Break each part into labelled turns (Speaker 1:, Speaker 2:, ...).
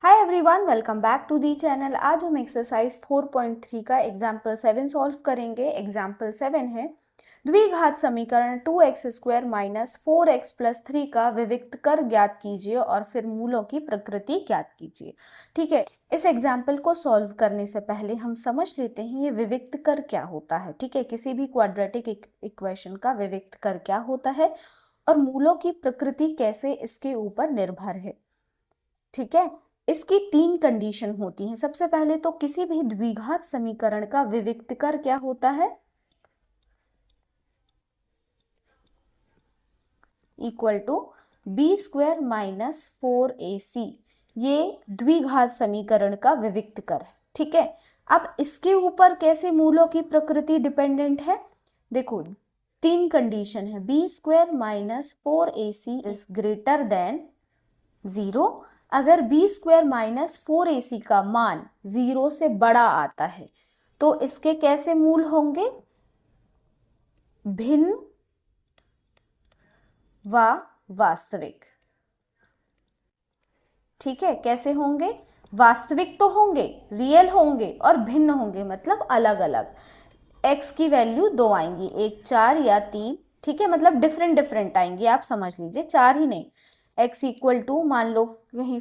Speaker 1: Hi everyone, welcome back to the channel. आज हम exercise 4.3 का एग्जाम्पल 7 सॉल्व करेंगे। एग्जाम्पल 7 है द्विघात समीकरण 2x square minus 4x plus 3 का विविक्त कर ज्ञात कीजिए और फिर मूलों की प्रकृति ज्ञात कीजिए। ठीक है, इस एग्जाम्पल को सॉल्व करने से पहले हम समझ लेते हैं ये विविक्त कर क्या होता है। ठीक है, किसी भी क्वाड्रेटिक इक्वेशन का विविक्त कर क्या होता है और मूलों की प्रकृति कैसे इसके ऊपर निर्भर है। ठीक है, इसकी तीन कंडीशन होती हैं। सबसे पहले तो किसी भी द्विघात समीकरण का विविक्त कर क्या होता है, equal to B square minus 4ac। ये द्विघात समीकरण का विविक्त कर है। ठीक है, अब इसके ऊपर कैसे मूलों की प्रकृति डिपेंडेंट है, देखो तीन कंडीशन है। B square minus 4ac is greater than 0। अगर बी स्क्वायर माइनस 4ac का मान 0 से बड़ा आता है तो इसके कैसे मूल होंगे, भिन्न व वास्तविक। ठीक है, कैसे होंगे, वास्तविक तो होंगे, रियल होंगे और भिन्न होंगे, मतलब अलग अलग। x की वैल्यू 2 आएंगी, एक 4 या 3। ठीक है, मतलब डिफरेंट डिफरेंट आएंगी, आप समझ लीजिए 4 ही नहीं। x इक्वल टू मान लो कहीं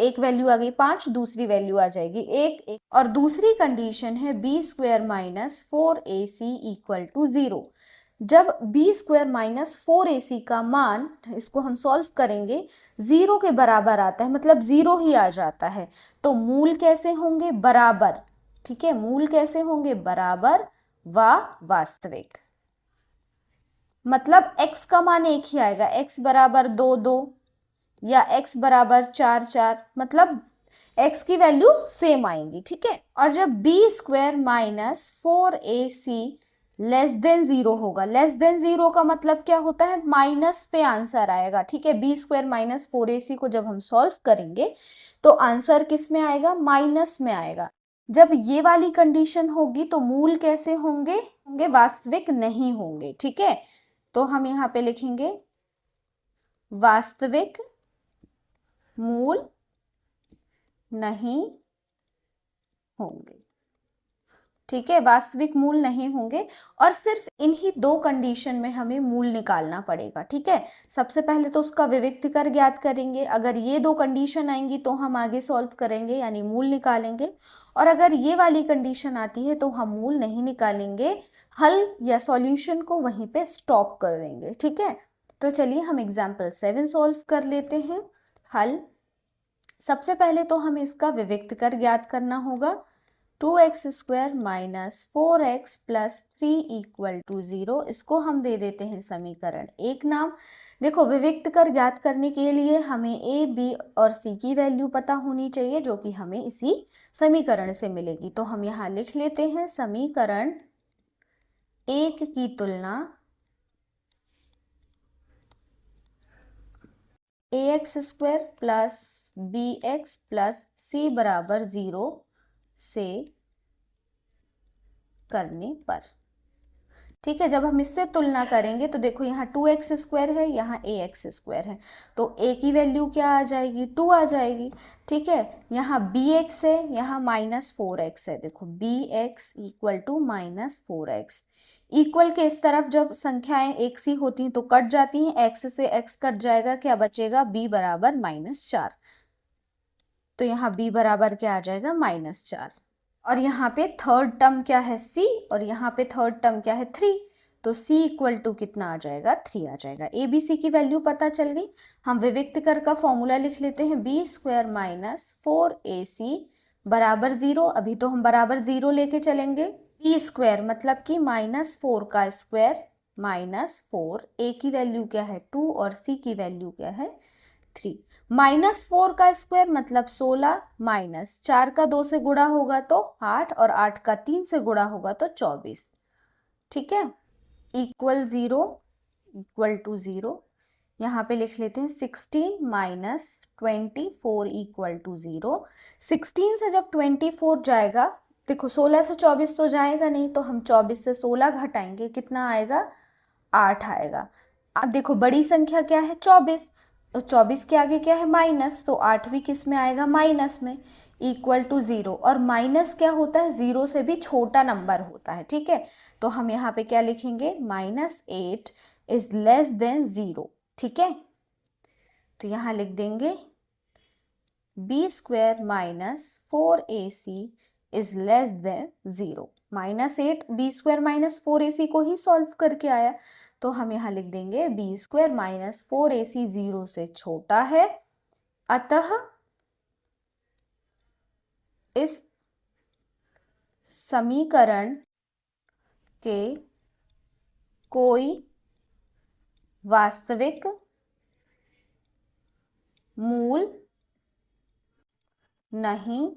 Speaker 1: एक वैल्यू आ गई 5, दूसरी वैल्यू आ जाएगी 1। और दूसरी कंडीशन है B square minus 4ac equal to 0। जब बी स्क्वायर माइनस 4ac का मान, इसको हम सॉल्व करेंगे, 0 के बराबर आता है, मतलब 0 ही आ जाता है, तो मूल कैसे होंगे, बराबर। ठीक है, मूल कैसे होंगे, बराबर व वास्तविक। मतलब x का मान एक ही आएगा, x बराबर 2 2 या x बराबर 4 4, मतलब x की वैल्यू सेम आएंगी। ठीक है, और जब B square minus 4ac less than 0 होगा, लेस देन 0 का मतलब क्या होता है, माइनस पे आंसर आएगा। ठीक है, बी स्क्वायर माइनस 4ac को जब हम सॉल्व करेंगे तो आंसर किस में आएगा, माइनस में आएगा। जब ये वाली कंडीशन होगी तो मूल कैसे होंगे, होंगे वास्तविक नहीं होंगे। ठीक है, तो हम यहाँ पे लिखेंगे वास्तविक मूल नहीं होंगे। ठीक है, वास्तविक मूल नहीं होंगे और सिर्फ इन्हीं दो कंडीशन में हमें मूल निकालना पड़ेगा। ठीक है, सबसे पहले तो उसका विविक्त कर ज्ञात करेंगे, अगर ये दो कंडीशन आएंगी तो हम आगे सॉल्व करेंगे यानी मूल निकालेंगे, और अगर ये वाली कंडीशन आती है तो हम मूल नहीं निकालेंगे, हल या सॉल्यूशन को वहीं पे स्टॉप कर देंगे। ठीक है, तो चलिए हम एग्जाम्पल 7 सॉल्व कर लेते हैं। हल, सबसे पहले तो हमें इसका विविक्त कर ज्ञात करना होगा। 2x square minus 4x plus 3 equal to 0, इसको हम दे देते हैं समीकरण 1 नाम। देखो, विविक्त कर ज्ञात करने के लिए हमें a, b और c की वैल्यू पता होनी चाहिए, जो कि हमें इसी समीकरण से मिलेगी। तो हम यहाँ लिख लेते हैं समीकरण 1 की तुलना ax square plus bx plus c बराबर 0 से करने पर। ठीक है, जब हम इससे तुलना करेंगे तो देखो यहाँ 2x स्क्वायर है, यहाँ ax स्क्वायर है, तो a की वैल्यू क्या आ जाएगी, 2 आ जाएगी। ठीक है, यहाँ bx है, यहाँ माइनस 4x है। देखो bx equal to minus 4x। Equal के इस तरफ जब संख्याएं एक सी होती हैं तो कट जाती हैं, x से x कट जाएगा, क्या बचेगा, b बराबर -4। तो यहाँ b बराबर क्या आ जाएगा, -4। और यहाँ पे थर्ड टर्म क्या है, c, और यहाँ पे थर्ड टर्म क्या है, 3। तो c इक्वल टू कितना आ जाएगा, 3 आ जाएगा। a b c की वैल्यू पता चल गई। हम विविक्त कर का फॉर्मूला लिख लेते हैं, बी स्क्वायर माइनस 4ac बराबर 0। अभी तो हम बराबर 0 लेके चलेंगे। बी स्क्वायर मतलब कि -4 का स्क्वायर -4, a की वैल्यू क्या है, 2 और c की वैल्यू क्या है, 3। -4 का स्क्वायर मतलब 16, -4 का 2 से गुणा होगा तो 8, और 8 का 3 से गुणा होगा तो 24। ठीक है, इक्वल 0 इक्वल टू 0। यहाँ पे लिख लेते हैं 16 माइनस 24 इक्वल टू 0। 16 से जब 24 जाएगा, देखो 16 से 24 तो जाएगा नहीं, तो हम 24 से 16 घटाएंगे, कितना आएगा, 8 आएगा। अब देखो बड़ी संख्या क्या है, 24, तो 24 के आगे क्या है माइनस, तो 8 भी किस में आएगा माइनस में, इक्वल टू 0। और माइनस क्या होता है, 0 से भी छोटा नंबर होता है, ठीक है। तो हम यहाँ पे क्या लिखेंगे, -8 इज लेस देन 0, ठीक है। तो यहाँ लिख देंगे b² - 4ac is less than 0। -8 b² - 4ac को ही सॉल्व करके आया, तो हम यहाँ लिख देंगे b² - 4ac 0 से छोटा है, अतः इस समीकरण के कोई वास्तविक मूल नहीं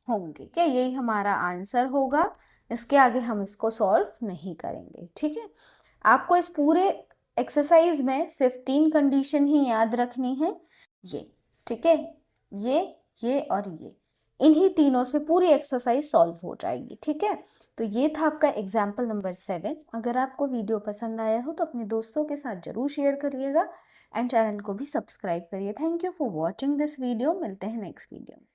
Speaker 1: होंगे। क्या यही हमारा आंसर होगा, इसके आगे हम इसको सॉल्व नहीं करेंगे, ठीक है। आपको इस पूरे एक्सरसाइज में सिर्फ 3 कंडीशन ही याद रखनी है, ये, ठीक है, ये और ये, इन्हीं तीनों से पूरी एक्सरसाइज सॉल्व हो जाएगी, ठीक है। तो ये था आपका एग्जाम्पल नंबर 7। अगर आपको वीडियो पसंद आया हो तो अपने दोस्तों के साथ जरूर शेयर करिएगा एंड चैनल को भी सब्सक्राइब करिए। Thank you for watching this video. मिलते हैं नेक्स्ट वीडियो में।